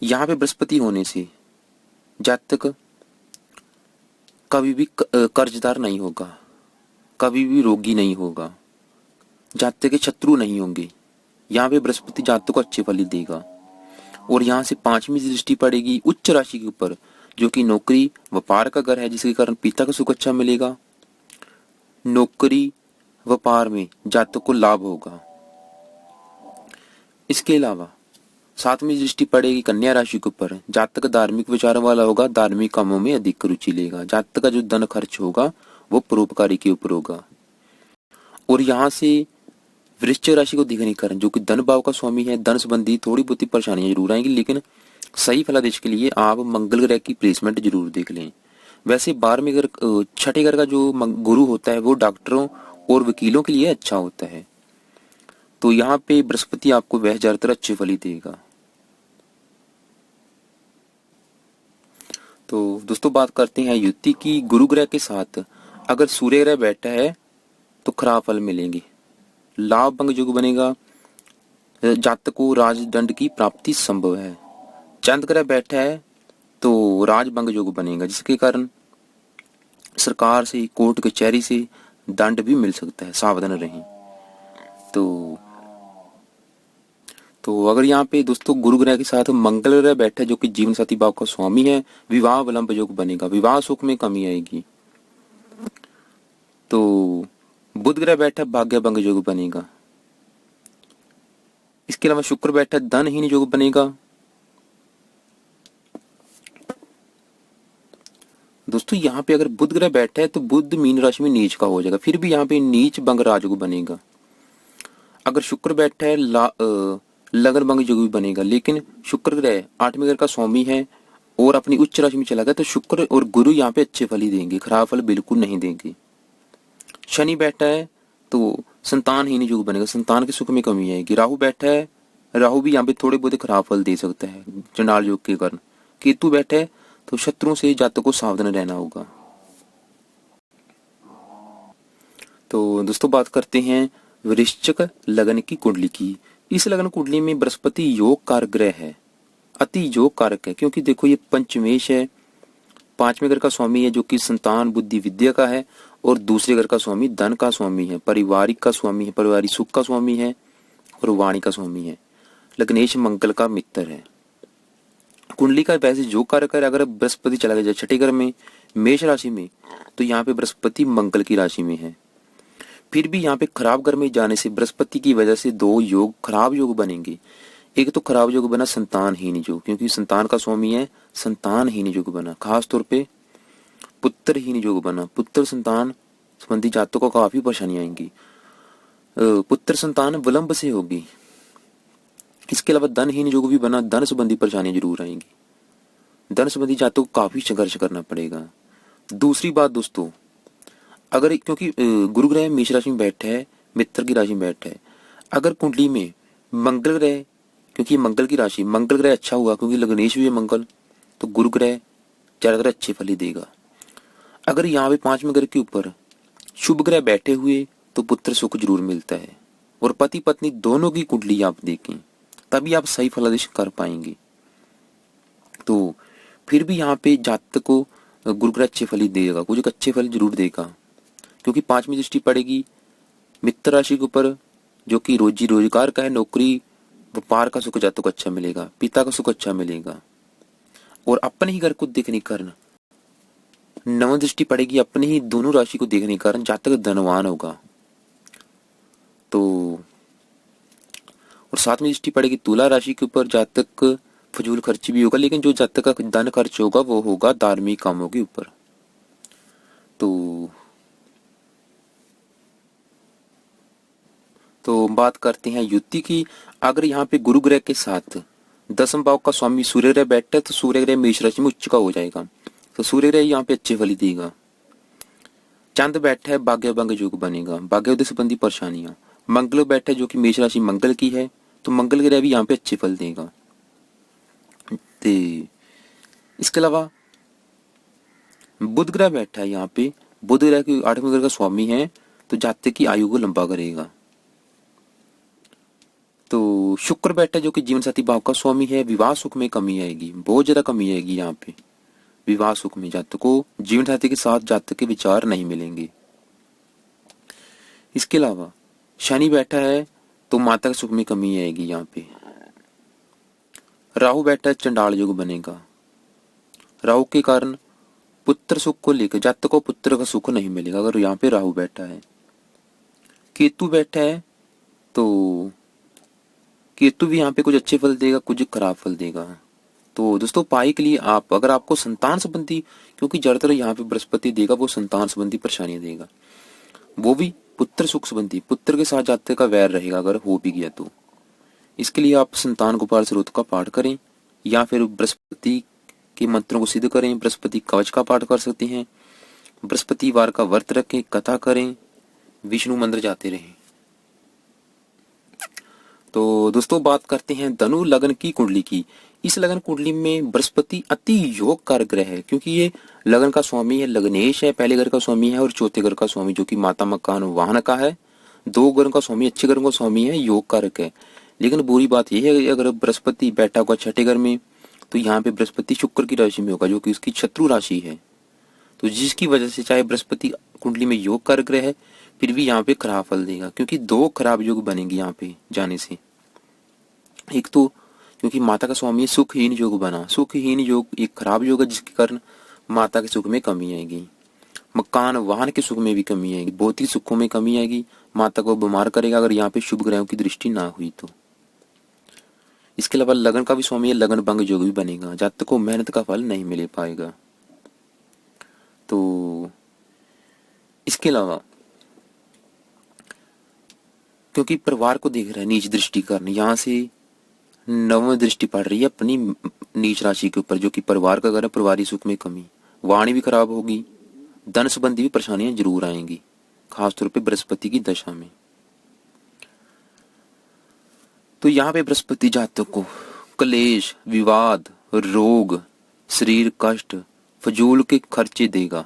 यहाँ पे बृहस्पति होने से जातक कभी भी कर्जदार नहीं होगा, कभी भी रोगी नहीं होगा, जातक के शत्रु नहीं होंगे। यहाँ पे बृहस्पति जातक को अच्छे फल ही देगा। और यहाँ से 5वीं दृष्टि पड़ेगी उच्च राशि के ऊपर, जो कि नौकरी व्यापार का घर है, जिसके कारण पिता का सुख अच्छा मिलेगा। नौकरी व्यापार में जातक को लाभ होगा। इसके अलावा 7वीं दृष्टि पड़ेगी कन्या राशि के ऊपर, जातक धार्मिक विचारों वाला होगा, धार्मिक कामों में अधिक रुचि लेगा। जातक का जो धन खर्च होगा वो परोपकारी के ऊपर होगा। और यहाँ से वृश्चिक राशि को दिखने के कारण, जो कि धन भाव का स्वामी है, धन संबंधी थोड़ी बहुत परेशानियां जरूर आएंगी, लेकिन सही फलादेश के लिए आप मंगल ग्रह की प्लेसमेंट जरूर देख लें। वैसे 12वें घर छठे घर का जो गुरु होता है वो डॉक्टरों और वकीलों के लिए अच्छा होता है। तो यहाँ पे बृहस्पति आपको वह ज्यादातर अच्छे फल ही देगा। तो दोस्तों बात करते हैं युति की। गुरु ग्रह के साथ अगर सूर्य ग्रह बैठा है तो खराब फल मिलेंगे, लाभ भंग योग बनेगा, जातक को राजदंड की प्राप्ति संभव है। चंद्र ग्रह बैठा है तो राजभंग योग बनेगा, जिसके कारण सरकार से, कोर्ट कचहरी से दंड भी मिल सकता है, सावधान रहें। तो अगर यहाँ पे दोस्तों गुरु ग्रह के साथ मंगल ग्रह बैठा है, जो कि जीवन साथी भाव का स्वामी है, विवाह विलंब योग बनेगा, विवाह सुख में कमी आएगी। तो बुध ग्रह बैठा भाग्य भंग योग बनेगा। इसके अलावा शुक्र बैठा धनहीन योग बनेगा। दोस्तों यहाँ पे अगर बुध ग्रह बैठा है तो बुध मीन राशि में नीच का हो जाएगा, फिर भी यहाँ पे नीच भंग राजयोग बनेगा। अगर शुक्र बैठा है लगन भंग योग भी बनेगा, लेकिन शुक्र ग्रह 8वें घर का स्वामी है और अपनी उच्च राशि में चला गया, तो शुक्र और गुरु यहाँ पे अच्छे फल ही देंगे, खराब फल बिल्कुल नहीं देंगे। शनि बैठा है तो संतानहीन योग बनेगा, संतान के सुख में कमी आएगी। राहु बैठा है, राहु भी यहाँ पे थोड़े बहुत खराब फल दे सकता है चंडाल योग के कारण। केतु बैठा है तो शत्रुओं से जातक को सावधान रहना होगा। तो दोस्तों बात करते हैं वृश्चिक लगन की कुंडली की। इस लगन कुंडली में बृहस्पति योग कारक ग्रह है, अति योग कारक है, क्योंकि देखो ये पंचमेश है, पांचवें घर का स्वामी है जो कि संतान बुद्धि विद्या का है, और दूसरे घर का स्वामी धन का स्वामी है, पारिवारिक का स्वामी है, पारिवारिक सुख का स्वामी है, और वाणी का स्वामी है। लग्नेश मंगल का मित्र है। कुंडली का वैसे जो कारक है, अगर बृहस्पति चला गया छठे घर में मेष राशि में, तो यहाँ पे बृहस्पति मंगल की राशि में है। फिर भी यहाँ पे खराब घर में जाने से बृहस्पति की वजह से दो योग खराब योग बनेंगे। एक तो खराब योग बना संतानहीन योग, क्योंकि संतान का स्वामी है, संतानहीन योग बना। खास तौर पे पुत्रहीन योग बना। पुत्र संतान संबंधी जातकों को काफी परेशानी आएंगी। पुत्र संतान विलंब से होगी। इसके अलावा धनहीन योग भी बना, धन संबंधी परेशानियां जरूर आएंगी। धन संबंधी जातकों को काफी संघर्ष करना पड़ेगा। दूसरी बात दोस्तों, अगर क्योंकि गुरु ग्रह मेष राशि में बैठा है, मित्र की राशि में बैठा है, अगर कुंडली में मंगल ग्रह, क्योंकि मंगल की राशि, मंगल ग्रह अच्छा हुआ क्योंकि लग्नेश भी है मंगल, तो गुरु ग्रह ज्यादातर अच्छे फल ही देगा। अगर यहाँ पे पांचवें ग्रह के ऊपर शुभ ग्रह बैठे हुए तो पुत्र सुख जरूर मिलता है। और पति पत्नी दोनों की कुंडली आप देखें, तभी आप सही फलादेश कर पाएंगे। तो फिर भी यहाँ पे जातक को गुरु ग्रह अच्छे फल ही देगा, कुछ अच्छे फल जरूर देगा, क्योंकि पांचवी दृष्टि पड़ेगी मित्र राशि के ऊपर जो कि रोजी रोजगार का है, नौकरी व्यापार का सुख जातक को अच्छा मिलेगा, पिता का सुख अच्छा मिलेगा। और अपने ही घर को देखने के कारण नव दृष्टि पड़ेगी अपने ही दोनों राशि को देखने के कारण जातक धनवान होगा। तो और सातवीं दृष्टि पड़ेगी तुला राशि के ऊपर, जातक फजूल खर्ची भी होगा, लेकिन जो जातक का धन खर्च होगा वो होगा धार्मिक कामों के ऊपर। तो बात करते हैं युति की। अगर यहाँ पे गुरु ग्रह के साथ दसम भाव का स्वामी सूर्य ग्रह बैठा है तो सूर्य ग्रह मेष राशि में उच्च का हो जाएगा, तो सूर्य ग्रह यहाँ पे अच्छे फल ही देगा। चंद्र बैठा है भाग्य भंग योग बनेगा, भाग्योदय संबंधी परेशानियां। मंगल बैठा है जो कि मेष राशि मंगल की है, तो मंगल ग्रह भी यहाँ पे अच्छे फल देगा। इसके अलावा बुध ग्रह बैठा है यहाँ पे, बुध ग्रह की आठवें ग्रह का स्वामी है, तो जातक की आयु को लंबा करेगा। तो शुक्र बैठा है जो कि जीवन साथी भाव का स्वामी है, विवाह सुख में कमी आएगी, बहुत ज्यादा कमी आएगी यहाँ पे विवाह सुख में। जातक को जीवन साथी के साथ जातक के विचार नहीं मिलेंगे। इसके अलावा शनि बैठा है तो माता के सुख में कमी आएगी यहाँ पे। राहु बैठा है, चंडाल योग बनेगा। राहु के कारण पुत्र सुख को लेकर जातक को पुत्र का सुख नहीं मिलेगा अगर यहाँ पे राहु बैठा है। केतु बैठा है तो केतु भी यहाँ पे कुछ अच्छे फल देगा, कुछ खराब फल देगा। तो दोस्तों पाई के लिए आप, अगर आपको संतान संबंधी, क्योंकि ज्यादातर यहाँ पे बृहस्पति देगा वो संतान संबंधी परेशानियां देगा, वो भी पुत्र सुख संबंधी, पुत्र के साथ जातक का वैर रहेगा अगर हो भी गया तो। इसके लिए आप संतान गोपाल स्रोत का पाठ करें या फिर बृहस्पति के मंत्रों को सिद्ध करें, बृहस्पति कवच का पाठ कर सकते हैं, बृहस्पतिवार का व्रत रखें, कथा करें, विष्णु मंदिर जाते रहें। तो दोस्तों बात करते हैं धनु लग्न की कुंडली की। इस लग्न कुंडली में बृहस्पति अति योग कारक ग्रह है, क्योंकि ये लग्न का स्वामी है, लग्नेश है, पहले घर का स्वामी है, और चौथे घर का स्वामी जो कि माता मकान वाहन का है। दो घरों का स्वामी, अच्छे घरों का स्वामी है, योग कारक है। लेकिन बुरी बात यह है अगर बृहस्पति बैठा होगा छठे घर में तो यहाँ पे बृहस्पति शुक्र की राशि में होगा जो कि उसकी शत्रु राशि है। तो जिसकी वजह से चाहे बृहस्पति कुंडली में योग कारक ग्रह है फिर भी यहाँ पे खराब फल देगा, क्योंकि दो खराब योग बनेंगे यहाँ पे जाने से। एक तो क्योंकि माता का स्वामी सुखहीन योग बना, सुखहीन योग एक खराब योग है जिसके कारण माता के सुख में कमी आएगी, मकान वाहन के सुख में भी कमी आएगी, भौतिक सुखों में कमी आएगी, माता को बीमार करेगा अगर यहाँ पे शुभ ग्रहों की दृष्टि ना हुई तो। इसके अलावा लगन का भी स्वामी है, लगन भंग योग भी बनेगा, जातक को मेहनत का फल नहीं मिल पाएगा। तो इसके अलावा क्योंकि परिवार को देख रहा है नीच दृष्टि कारण, यहाँ से नवम दृष्टि पड़ रही है अपनी नीच राशि के ऊपर जो कि परिवार का घर है, परिवारिक सुख में कमी, वाणी भी खराब होगी, धन संबंधी भी परेशानियां जरूर आएंगी, खासतौर पे बृहस्पति की दशा में। तो यहाँ पे बृहस्पति जातक को क्लेश, विवाद, रोग, शरीर कष्ट, फजूल के खर्चे देगा,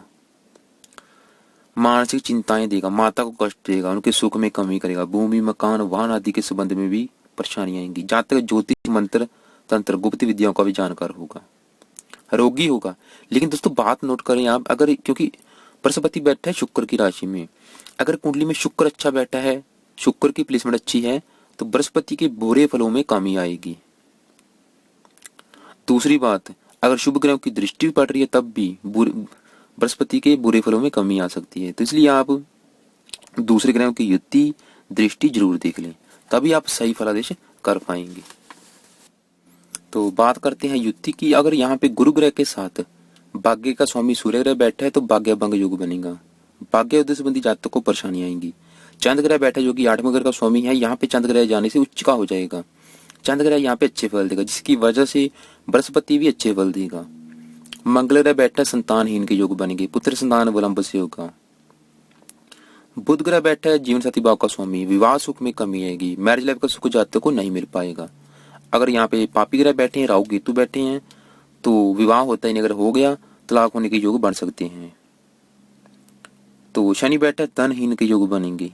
मानसिक चिंताएं देगा, माता को कष्ट देगा, उनके सुख में कमी करेगा, भूमि मकान वाहन आदि के संबंध में भी परेशानियां आएंगी। जातक ज्योतिष मंत्र तंत्र गुप्त विद्याओं का भी जानकार होगा, रोगी होगा। लेकिन दोस्तों बात नोट करें आप, अगर क्योंकि बृहस्पति बैठा है शुक्र की राशि में, अगर कुंडली में शुक्र अच्छा बैठा है, शुक्र की प्लेसमेंट अच्छी है, तो बृहस्पति के बुरे फलों में कमी आएगी। दूसरी बात, अगर शुभ ग्रहों की दृष्टि पड़ रही है तब भी बृहस्पति के बुरे फलों में कमी आ सकती है। तो इसलिए आप दूसरे ग्रहों की युति दृष्टि जरूर देख लें, तभी आप सही फलादेश कर पाएंगे। तो बात करते हैं युति की। अगर यहाँ पे गुरु ग्रह के साथ भाग्य का स्वामी सूर्य ग्रह बैठा है तो भाग्य भंग योग बनेगा, भाग्य उद्देश्य संबंधी जातकों को परेशानी आएंगी। चंद्र ग्रह बैठा जो कि 8वें घर का स्वामी है, यहाँ पे चंद्र ग्रह जाने से उच्च का हो जाएगा। चंद्र ग्रह यहाँ पे अच्छे फल देगा, जिसकी वजह से बृहस्पति भी अच्छे फल देगा। मंगल ग्रह बैठा संतानहीन के योग बनेंगे, पुत्र संतान अवलंब से होगा। बुध ग्रह बैठा है जीवन साथी भाव का स्वामी, विवाह सुख में कमी आएगी, मैरिज लाइफ का सुख जातकों को नहीं मिल पाएगा। अगर यहाँ पे पापी ग्रह बैठे हैं, राहु केतु बैठे हैं, तो विवाह होता ही नहीं, अगर हो गया तलाक होने के योग बन सकते हैं। तो शनि बैठा है धनहीन के योग बनेंगे,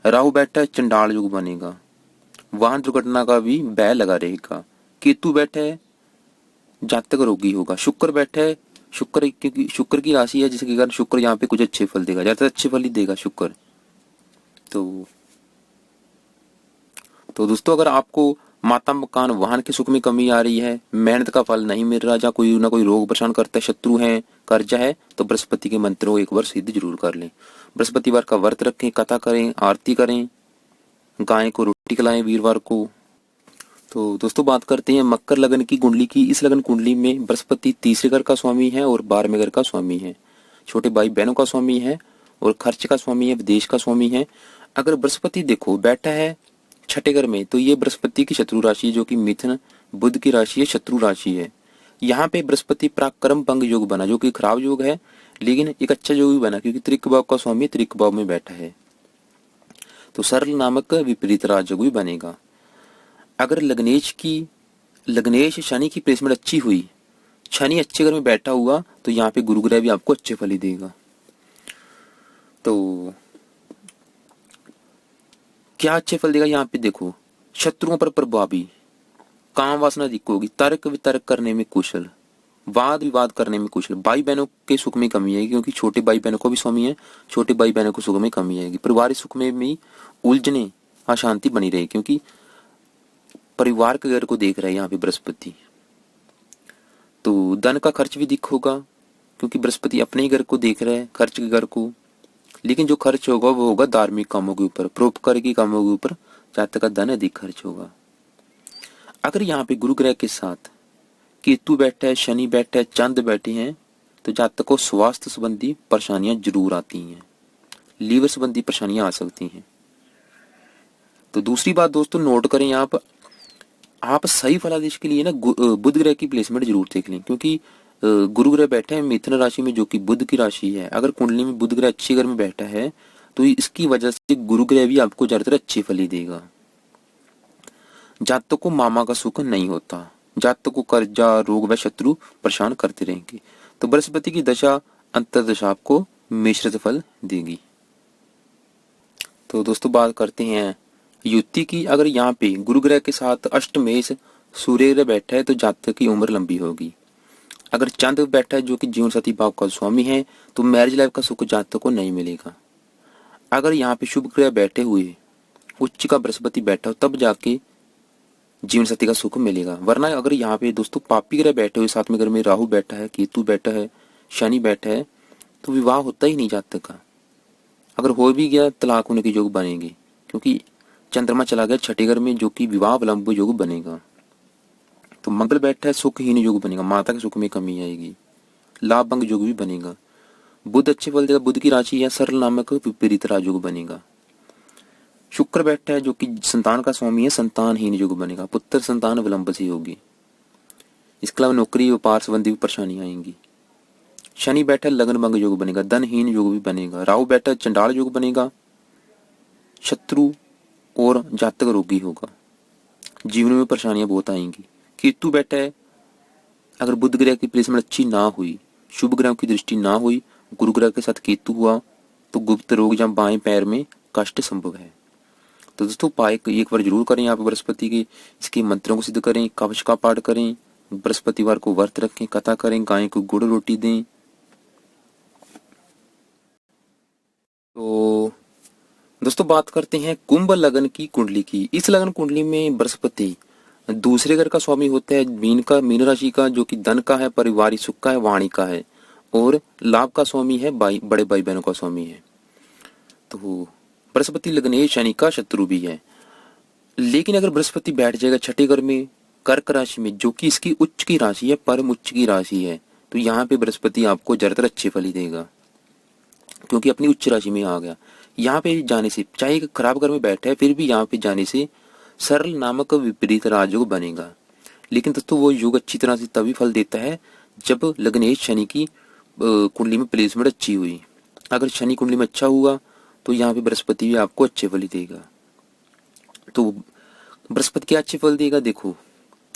राहु बैठा है चंडाल योग बनेगा, वाहन दुर्घटना का भी भय लगा रहेगा। केतु बैठा है जातक रोगी होगा। शुक्र बैठा है, शुक्र क्योंकि शुक्र की राशि है जिसके कारण शुक्र यहाँ पे कुछ अच्छे फल देगा, ज्यादातर अच्छे फल ही देगा शुक्र। तो दोस्तों अगर आपको माता मकान वाहन के सुख में कमी आ रही है, मेहनत का फल नहीं मिल रहा, या कोई ना कोई रोग परेशान करता है, शत्रु है, कर्जा है, तो बृहस्पति के मंत्रों को एक बार सिद्ध जरूर कर लें। बृहस्पतिवार का व्रत रखें, कथा करें, आरती करें, गाय को रोटी खिलाएं वीरवार को। तो दोस्तों बात करते हैं मकर लगन की कुंडली की। इस लगन कुंडली में बृहस्पति तीसरे घर का स्वामी है और 12वें घर का स्वामी है, छोटे भाई बहनों का स्वामी है और खर्च का स्वामी है, विदेश का स्वामी है। अगर बृहस्पति देखो बैठा है छठे घर में, तो ये बृहस्पति की शत्रु राशि है, जो कि मिथुन बुध की राशि है, शत्रु राशि है। यहाँ पे बृहस्पति पराक्रम भंग योग बना, जो कि खराब योग है, लेकिन एक अच्छा योग भी बना क्योंकि त्रिक भाव का स्वामी त्रिक भाव में बैठा है। तो सरल नामक विपरीत राजयोग भी बनेगा। अगर लग्नेश शनि की प्लेसमेंट अच्छी हुई, शनि अच्छे घर में बैठा हुआ, तो यहाँ पे गुरु ग्रह भी आपको अच्छे फल ही देगा। तो क्या अच्छे फल देगा, यहाँ पे देखो शत्रुओं पर प्रभावी, काम वासना अधिक होगी, तर्क वितर्क करने में कुशल, वाद विवाद करने में कुशल, भाई बहनों के सुख में कमी आएगी क्योंकि छोटे भाई बहनों को भी स्वामी है, छोटे भाई बहनों को सुख में कमी आएगी। पारिवारिक सुख में भी उलझने अशांति बनी रहेगी क्योंकि परिवार के घर को देख रहे हैं यहाँ पे बृहस्पति। तो धन का खर्च भी दिख होगा क्योंकि बृहस्पति अपने ही घर को देख रहे हैं, खर्च के घर को, लेकिन जो खर्च होगा वो होगा धार्मिक कामों के ऊपर, परोपकारी कामों के ऊपर, जातक का धन अधिक खर्च होगा। अगर यहाँ पे गुरु ग्रह के साथ केतु बैठा है, शनि बैठा है, चंद्र बैठे हैं, तो जातक को स्वास्थ्य संबंधी परेशानियां जरूर आती हैं, लीवर संबंधी परेशानियां आ सकती हैं। तो दूसरी बात दोस्तों नोट करें, आप सही फलादेश के लिए ना बुध ग्रह की प्लेसमेंट जरूर देख लें क्योंकि गुरु ग्रह बैठा है मिथुन राशि में, जो कि बुध की राशि है। अगर कुंडली में बुध ग्रह अच्छी घर में बैठा है तो इसकी वजह से गुरु ग्रह भी आपको ज्यादातर अच्छे फल ही देगा। जातक को मामा का सुख नहीं होता, जातक को कर्जा रोग व शत्रु परेशान करते रहेंगे। तो बृहस्पति की दशा अंतर्दशा आपको मिश्रित फल देगी। तो दोस्तों बात करते हैं युति की। अगर यहाँ पे गुरु ग्रह के साथ अष्टमेश सूर्य ग्रह बैठा है तो जातक की उम्र लंबी होगी। अगर चंद्र बैठा है जो कि जीवन साथी भाव का स्वामी है, तो मैरिज लाइफ का सुख जातक को नहीं मिलेगा। अगर यहाँ पे शुभ ग्रह बैठे हुए उच्च का बृहस्पति बैठा हो तब जाके जीवन साथी का सुख मिलेगा, वरना अगर यहाँ पे दोस्तों पापी ग्रह बैठे हुए, साथ में घर में राहु बैठा है, केतु बैठा है, शनि बैठा है, तो विवाह होता ही नहीं जातक का। अगर हो भी गया तलाक होने के योग बनेंगे क्योंकि चंद्रमा चला गया छठे घर में, जो कि विवाह विलंब योग बनेगा। तो मंगल बैठा है सुखहीन योग बनेगा, माता के सुख में कमी आएगी, लाभ भंग योग भी बनेगा। बुध अच्छे फल देगा, बुध की राशि है, सरल नामक विपरीत राजयोग बनेगा। शुक्र बैठा है जो कि संतान का स्वामी है, संतानहीन योग बनेगा, पुत्र संतान विलंब से होगी। इसके अलावा नौकरी व्यापार संबंधी परेशानी आएंगी। शनि बैठा लगन भंग योग बनेगा, धनहीन योग भी बनेगा। राहु बैठा चंडाल योग बनेगा, शत्रु और जातक रोगी होगा, जीवन में परेशानियां बहुत आएंगी। केतु बैठा है, अगर बुध ग्रह की प्लेसमेंट अच्छी ना हुई, शुभ ग्रह की दृष्टि ना हुई, गुरु ग्रह के साथ केतु हुआ, तो गुप्त रोग या बाएं पैर में कष्ट संभव है। तो दोस्तों उपाय एक बार जरूर करें आप बृहस्पति के, इसके मंत्रों को सिद्ध करें, कवच का पाठ करें, बृहस्पतिवार को व्रत रखें, कथा करें, गाय को गुड़ रोटी दें। तो दोस्तों बात करते हैं कुंभ लग्न की कुंडली की। इस लग्न कुंडली में बृहस्पति दूसरे घर का स्वामी होता है, मीन राशि का, जो कि धन का है, पारिवारिक सुख का है, वाणी का है, और लाभ का स्वामी है, बड़े भाई बहनों का स्वामी है। तो बृहस्पति लग्नेश शनि का शत्रु भी है। लेकिन अगर बृहस्पति बैठ जाएगा छठे घर में कर्क राशि में, जो कि इसकी उच्च की राशि है, परम उच्च की राशि है, तो यहाँ पे बृहस्पति आपको ज्यादातर अच्छे फल ही देगा, क्योंकि अपनी उच्च राशि में आ गया। यहाँ पे जाने से, चाहे खराब घर में बैठा है, फिर भी यहाँ पे जाने से सरल नामक विपरीत राजयोग बनेगा। लेकिन दोस्तों वो योग अच्छी तरह से तभी फल देता है जब लग्नेश शनि की कुंडली में प्लेसमेंट अच्छी हुई। अगर शनि कुंडली में अच्छा हुआ तो यहाँ पे बृहस्पति भी आपको अच्छे फल ही देगा। तो बृहस्पति क्या अच्छे फल देगा, देखो,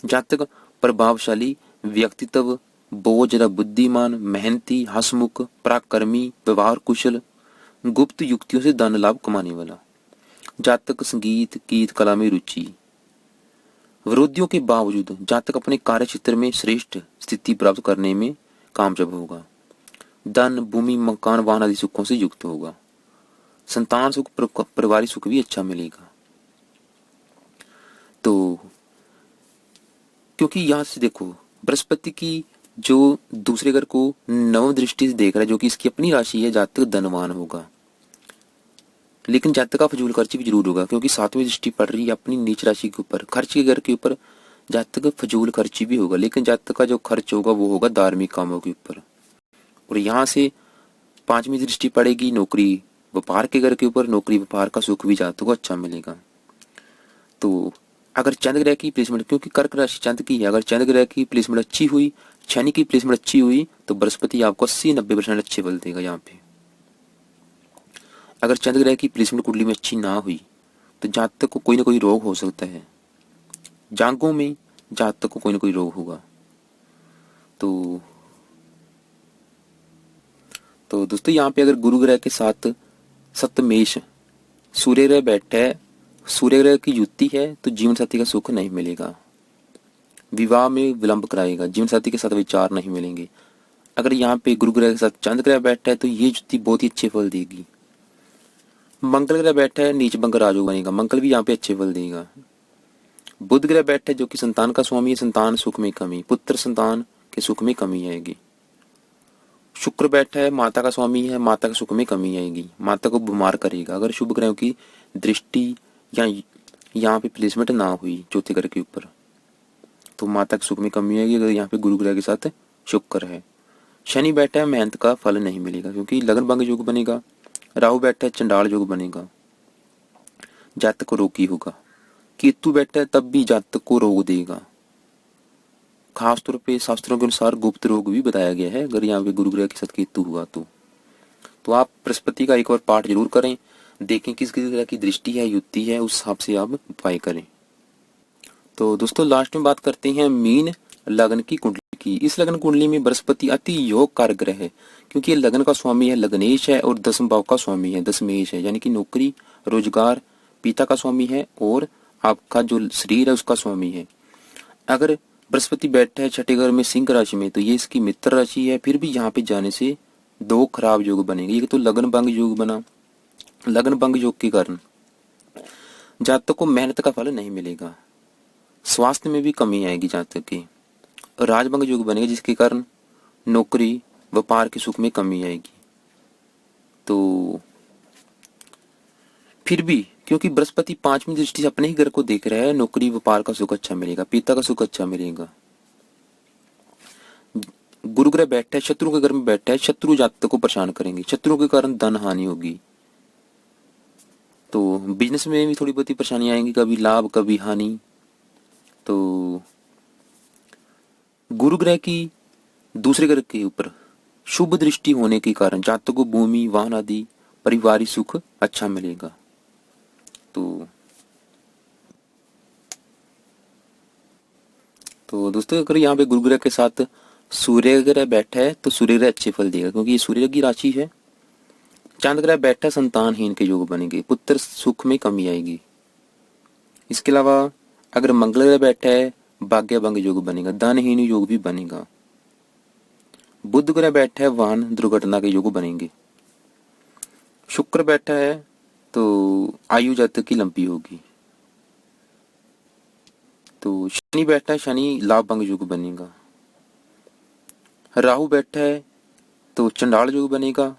जातक प्रभावशाली व्यक्तित्व, बहुत ज्यादा बुद्धिमान, मेहनती, हंसमुख, पराक्रमी, व्यवहार कुशल, गुप्त युक्तियों से धन लाभ कमाने वाला। जातक संगीत गीत कला में रुचि। विरोधियों के बावजूद जातक अपने कार्य क्षेत्र में श्रेष्ठ स्थिति प्राप्त करने में कामयाब होगा। धन, भूमि, मकान, वाहन आदि सुखों से युक्त होगा। संतान सुख, पारिवारिक सुख भी अच्छा मिलेगा। तो क्योंकि यहाँ से देखो बृहस्पति की जो दूसरे घर को नव दृष्टि से देख रहा है, जो कि इसकी अपनी राशि है, जातक धनवान होगा। लेकिन जातक का फजूल खर्ची भी जरूर होगा, क्योंकि सातवीं दृष्टि पड़ रही है अपनी नीच राशि के ऊपर, खर्च के घर के ऊपर। जातक फजूल खर्ची भी होगा, लेकिन जातक का जो खर्च होगा वो होगा धार्मिक कामों के ऊपर। और यहाँ से पांचवी दृष्टि पड़ेगी नौकरी व्यापार के घर के ऊपर, नौकरी व्यापार का सुख भी जातक को अच्छा मिलेगा। तो अगर चंद्र ग्रह की प्लेसमेंट, क्योंकि कर्क राशि चंद्र की है, अगर चंद्र ग्रह की प्लेसमेंट अच्छी हुई, शनि की प्लेसमेंट अच्छी हुई, तो बृहस्पति आपको 80-90% अच्छे फल देगा। यहाँ पे अगर चंद्र ग्रह की प्लेसमेंट कुंडली में अच्छी ना हुई तो जातक को कोई ना कोई रोग हो सकता है। जांघों में जातक को कोई ना कोई रोग होगा। तो दोस्तों यहाँ पे अगर गुरु ग्रह के साथ सप्तमेश सूर्य ग्रह बैठा है, सूर्य ग्रह की युति है, तो जीवन साथी का सुख नहीं मिलेगा, विवाह में विलंब कराएगा, जीवन साथी के साथ विचार नहीं मिलेंगे। अगर यहाँ पे गुरु ग्रह के साथ चंद्र ग्रह बैठा है तो ये युति बहुत ही अच्छे फल देगी। मंगल ग्रह बैठा है, नीच भंग राजयोग बनेगा, मंगल भी यहाँ पे अच्छे फल देगा। बुध ग्रह बैठा है जो कि संतान का स्वामी है, संतान सुख में कमी, पुत्र संतान के सुख में कमी आएगी। शुक्र बैठा है, माता का स्वामी है, माता के सुख में कमी आएगी, माता को बीमार करेगा अगर शुभ ग्रहों की दृष्टि या यहाँ पे प्लेसमेंट ना हुई चौथे ग्रह के ऊपर, तो माता के सुख में कमी आएगी। अगर यहाँ पे गुरु ग्रह के साथ शुक्र है। शनि बैठा है, मेहनत का फल नहीं मिलेगा, क्योंकि लगन भंग योग बनेगा। राहु बैठा है, चंडाल योग बनेगा, जातक को रोग ही होगा। केतु बैठा है, तब भी जातक को रोग देगा। खासतौर पे शास्त्रों के अनुसार गुप्त रोग भी बताया गया है अगर यहाँ पे गुरु ग्रह के साथ केतु हुआ तो आप बृहस्पति का एक बार पाठ जरूर करें, देखें किस किस तरह की दृष्टि है, युति है, उस हिसाब से आप उपाय करें। तो दोस्तों लास्ट में बात करते हैं मीन लग्न की कुंडली की। इस लग्न कुंडली में बृहस्पति अति योग कारक ग्रह है, क्योंकि ये लग्न का स्वामी है, लग्नेश है, और दसम भाव का स्वामी है, दशमेश है, यानी कि नौकरी रोजगार, पिता का स्वामी है, और आपका जो शरीर है उसका स्वामी है। अगर बृहस्पति बैठा है छठे घर में सिंह राशि में, तो ये इसकी मित्र राशि है, फिर भी यहाँ पे जाने से दो खराब योग बनेंगे। एक तो लगन भंग योग बना, लगन भंग योग के कारण जातक को मेहनत का फल नहीं मिलेगा, स्वास्थ्य में भी कमी आएगी जातक की। राजभंग योग बनेगा जिसके कारण नौकरी व्यापार के सुख में कमी आएगी। तो फिर भी क्योंकि बृहस्पति पांचवी दृष्टि से अपने ही घर को देख रहा है, नौकरी व्यापार का सुख अच्छा मिलेगा, पिता का सुख अच्छा मिलेगा। गुरु ग्रह बैठा है, शत्रु के घर में बैठा है, शत्रु जातक को परेशान करेंगे, शत्रु के कारण धन हानि होगी। तो बिजनेस में भी थोड़ी बहुत परेशानी आएंगी, कभी लाभ कभी हानि। तो गुरु ग्रह की दूसरे ग्रह के ऊपर शुभ दृष्टि होने के कारण जातक को भूमि वाहन आदि पारिवारिक सुख अच्छा मिलेगा। तो दोस्तों अगर यहाँ पे गुरु ग्रह के साथ सूर्य ग्रह बैठा है तो सूर्य ग्रह अच्छे फल देगा, क्योंकि ये सूर्य की राशि है। चांद ग्रह बैठा, संतानहीन के योग बनेंगे, पुत्र सुख में कमी आएगी। इसके अलावा अगर मंगल ग्रह बैठा है, भाग्य भंग योग बनेगा, धनहीन योग भी बनेगा। बुध ग्रह बैठा है, वाहन दुर्घटना के योग बनेंगे। शुक्र बैठा है तो आयु जातक की लंबी होगी। तो शनि बैठा है, शनि लाभ भंग योग बनेगा। राहु बैठा है तो चंडाल योग बनेगा,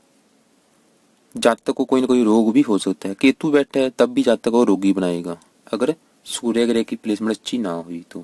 जातक को कोई ना कोई रोग भी हो सकता है। केतु बैठा है तब भी जातक को रोगी बनाएगा, अगर सूर्य ग्रह की प्लेसमेंट अच्छी ना हुई तो।